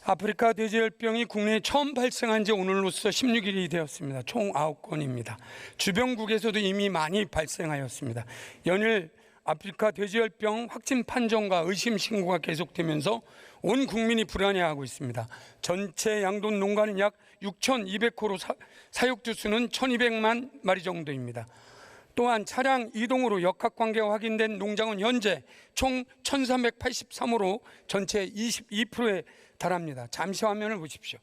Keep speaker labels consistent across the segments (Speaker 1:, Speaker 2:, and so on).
Speaker 1: 아프리카 돼지열병이 국내에 처음 발생한 지 오늘로써 16일이 되었습니다. 총 9건입니다. 주변국에서도 이미 많이 발생하였습니다. 연일 아프리카 돼지열병 확진 판정과 의심 신고가 계속되면서 온 국민이 불안해하고 있습니다. 전체 양돈 농가는 약 6,200호로 사육주수는 1,200만 마리 정도입니다. 또한 차량 이동으로 역학관계가 확인된 농장은 현재 총 1,383호로 전체 22%에 달합니다. 잠시 화면을 보십시오.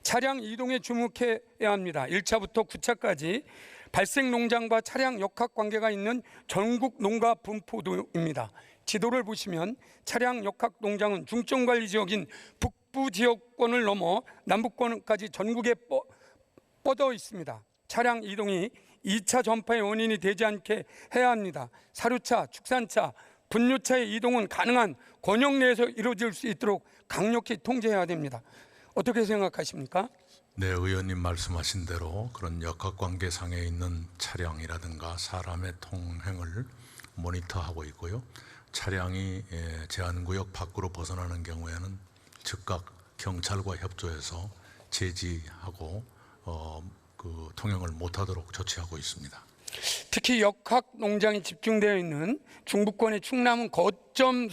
Speaker 1: 차량 이동에 주목해야 합니다. 1차부터 9차까지 발생 농장과 차량 역학관계가 있는 전국 농가 분포도입니다. 지도를 보시면 차량 역학 농장은 중점관리지역인 북부 지역권을 넘어 남부권까지 전국에 뻗어 있습니다. 차량 이동이 2차 전파의 원인이 되지 않게 해야 합니다. 사료차, 축산차, 분뇨차의 이동은 가능한 권역 내에서 이루어질 수 있도록 강력히 통제해야 됩니다. 어떻게 생각하십니까?
Speaker 2: 네, 의원님 말씀하신 대로 그런 역학관계상에 있는 차량이라든가 사람의 통행을 모니터하고 있고요. 차량이 제한구역 밖으로 벗어나는 경우에는 즉각 경찰과 협조해서 제지하고 그 통행을 못하도록 조치하고 있습니다.
Speaker 1: 특히 역학 농장이 집중되어 있는 중부권의 충남은 거점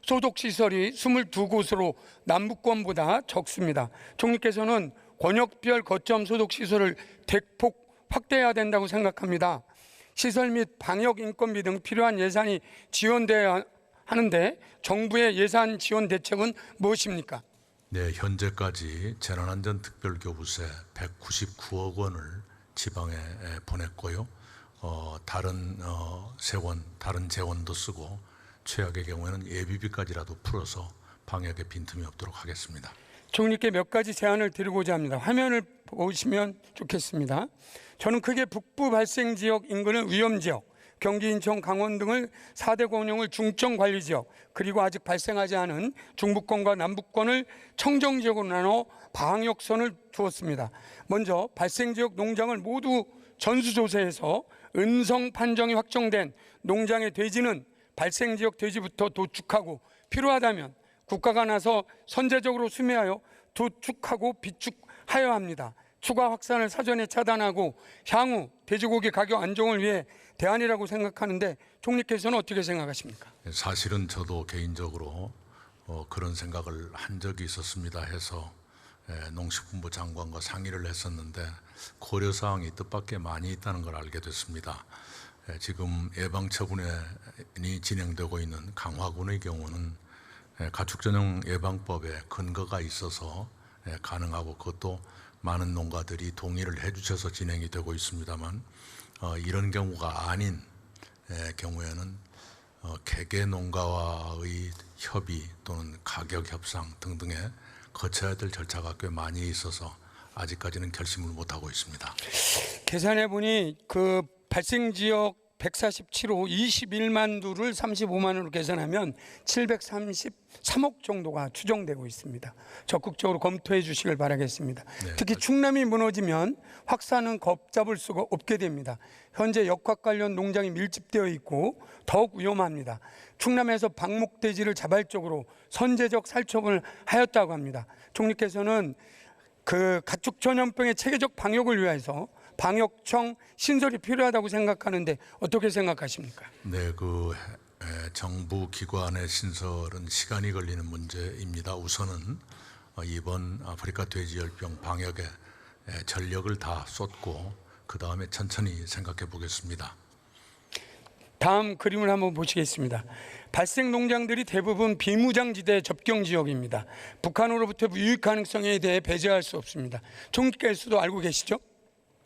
Speaker 1: 소독시설이 22곳으로 남부권보다 적습니다. 총리께서는 권역별 거점 소독시설을 대폭 확대해야 된다고 생각합니다. 시설 및 방역 인건비 등 필요한 예산이 지원돼야 하는데 정부의 예산 지원 대책은 무엇입니까?
Speaker 2: 네, 현재까지 재난안전특별교부세 199억 원을 지방에 보냈고요. 다른 세원, 다른 재원도 쓰고 최악의 경우에는 예비비까지라도 풀어서 방역에 빈틈이 없도록 하겠습니다.
Speaker 1: 총리께 몇 가지 제안을 드리고자 합니다. 화면을 보시면 좋겠습니다. 저는 크게 북부 발생 지역 인근은 위험지역, 경기, 인천, 강원 등을 4대 권역을 중점관리지역, 그리고 아직 발생하지 않은 중부권과 남부권을 청정지역으로 나눠 방역선을 두었습니다. 먼저 발생지역 농장을 모두 전수조사해서 음성 판정이 확정된 농장의 돼지는 발생지역 돼지부터 도축하고 필요하다면 국가가 나서 선제적으로 수매하여 도축하고 비축하여야 합니다. 추가 확산을 사전에 차단하고 향후 돼지고기 가격 안정을 위해 대안이라고 생각하는데 총리께서는 어떻게 생각하십니까?
Speaker 2: 사실은 저도 개인적으로 그런 생각을 한 적이 있었습니다 해서 농식품부 장관과 상의를 했었는데 고려사항이 뜻밖의 많이 있다는 걸 알게 됐습니다. 지금 예방처분이 진행되고 있는 강화군의 경우는 가축전용 예방법에 근거가 있어서 가능하고 그것도 많은 농가들이 동의를 해주셔서 진행이 되고 있습니다만 이런 경우가 아닌 경우에는 개개 농가와의 협의 또는 가격 협상 등등에 거쳐야 될 절차가 꽤 많이 있어서 아직까지는 결심을 못하고 있습니다.
Speaker 1: 계산해 보니 그 발생 지역 147호 21만 두를 35만 원으로 계산하면 733억 정도가 추정되고 있습니다. 적극적으로 검토해 주시길 바라겠습니다.
Speaker 2: 네,
Speaker 1: 특히 충남이 무너지면 확산은 걷잡을 수가 없게 됩니다. 현재 역학 관련 농장이 밀집되어 있고 더욱 위험합니다. 충남에서 방목돼지를 자발적으로 선제적 살처분을 하였다고 합니다. 총리께서는 그 가축 전염병의 체계적 방역을 위해서 방역청 신설이 필요하다고 생각하는데 어떻게 생각하십니까?
Speaker 2: 네, 정부 기관의 신설은 시간이 걸리는 문제입니다. 우선은 이번 아프리카 돼지열병 방역에 전력을 다 쏟고 그 다음에 천천히 생각해 보겠습니다.
Speaker 1: 다음 그림을 한번 보시겠습니다. 발생 농장들이 대부분 비무장지대 접경 지역입니다. 북한으로부터 유입 가능성에 대해 배제할 수 없습니다. 총리께서도 알고 계시죠?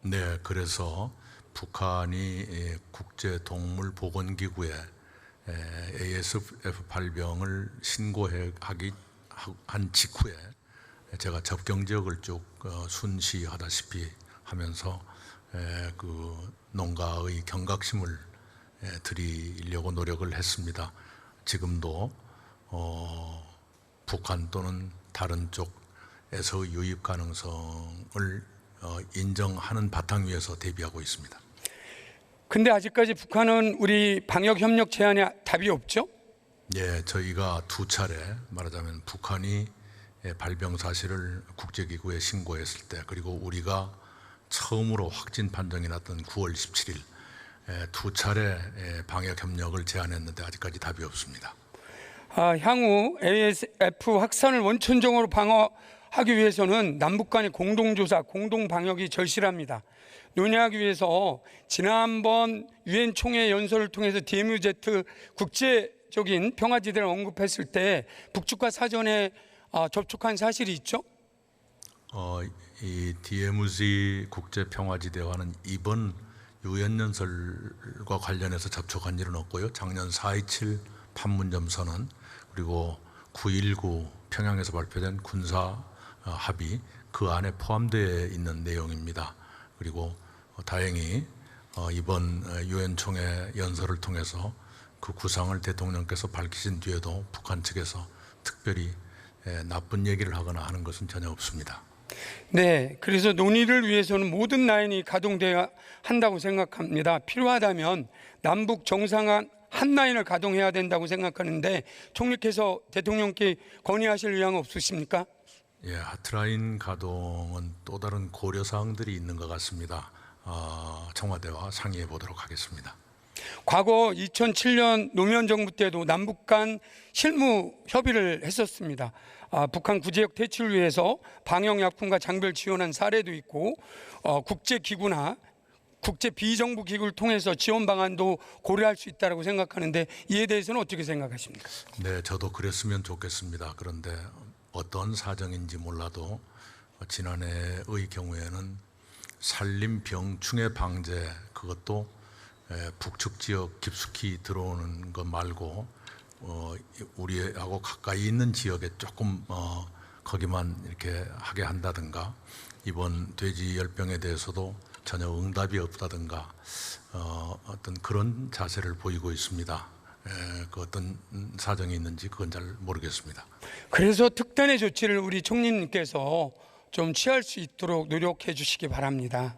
Speaker 2: 네, 그래서 북한이 국제동물보건기구에 ASF 발병을 한 직후에 제가 접경 지역을 쭉 순시하다시피 하면서 그 농가의 경각심을 드리려고 노력을 했습니다. 지금도 북한 또는 다른 쪽에서 유입 가능성을 인정하는 바탕 위에서 대비하고 있습니다.
Speaker 1: 근데 아직까지 북한은 우리 방역 협력 제안에 답이 없죠?
Speaker 2: 예, 저희가 두 차례 말하자면 북한이 발병 사실을 국제기구에 신고했을 때, 그리고 우리가 처음으로 확진 판정이 났던 9월 17일 두 차례 방역 협력을 제안했는데 아직까지 답이 없습니다.
Speaker 1: 향후 ASF 확산을 원천적으로 방어하기 위해서는 남북 간의 공동조사, 공동방역이 절실합니다. 논의하기 위해서 지난번 유엔 총회 연설을 통해서 DMZ 국제적인 평화지대를 언급했을 때 북측과 사전에 접촉한 사실이 있죠?
Speaker 2: 이 DMZ 국제평화지대와는 이번 유엔 연설과 관련해서 접촉한 일은 없고요. 작년 4.27 판문점 선언, 그리고 9.19 평양에서 발표된 군사 합의, 그 안에 포함되어 있는 내용입니다. 그리고 다행히 이번 유엔 총회 연설을 통해서 그 구상을 대통령께서 밝히신 뒤에도 북한 측에서 특별히 나쁜 얘기를 하거나 하는 것은 전혀 없습니다.
Speaker 1: 네, 그래서 논의를 위해서는 모든 라인이 가동돼야 한다고 생각합니다. 필요하다면 남북 정상한 한 라인을 가동해야 된다고 생각하는데 총리께서 대통령께 건의하실 의향 없으십니까?
Speaker 2: 예, 하트라인 가동은 또 다른 고려 사항들이 있는 것 같습니다. 청와대와 상의해 보도록 하겠습니다.
Speaker 1: 과거 2007년 노무현 정부 때도 남북 간 실무 협의를 했었습니다. 북한 구제역 퇴치를 위해서 방역약품과 장비를 지원한 사례도 있고 국제기구나 국제 비정부 기구를 통해서 지원 방안도 고려할 수 있다고 생각하는데 이에 대해서는 어떻게 생각하십니까?
Speaker 2: 네, 저도 그랬으면 좋겠습니다. 그런데 어떤 사정인지 몰라도 지난해의 경우에는 산림병충해 방제, 그것도 북측 지역 깊숙이 들어오는 것 말고 우리하고 가까이 있는 지역에 조금 거기만 이렇게 하게 한다든가, 이번 돼지열병에 대해서도 전혀 응답이 없다든가 어떤 그런 자세를 보이고 있습니다. 그 어떤 사정이 있는지 그건 잘 모르겠습니다.
Speaker 1: 그래서 특단의 조치를 우리 총리님께서 좀 취할 수 있도록 노력해 주시기 바랍니다.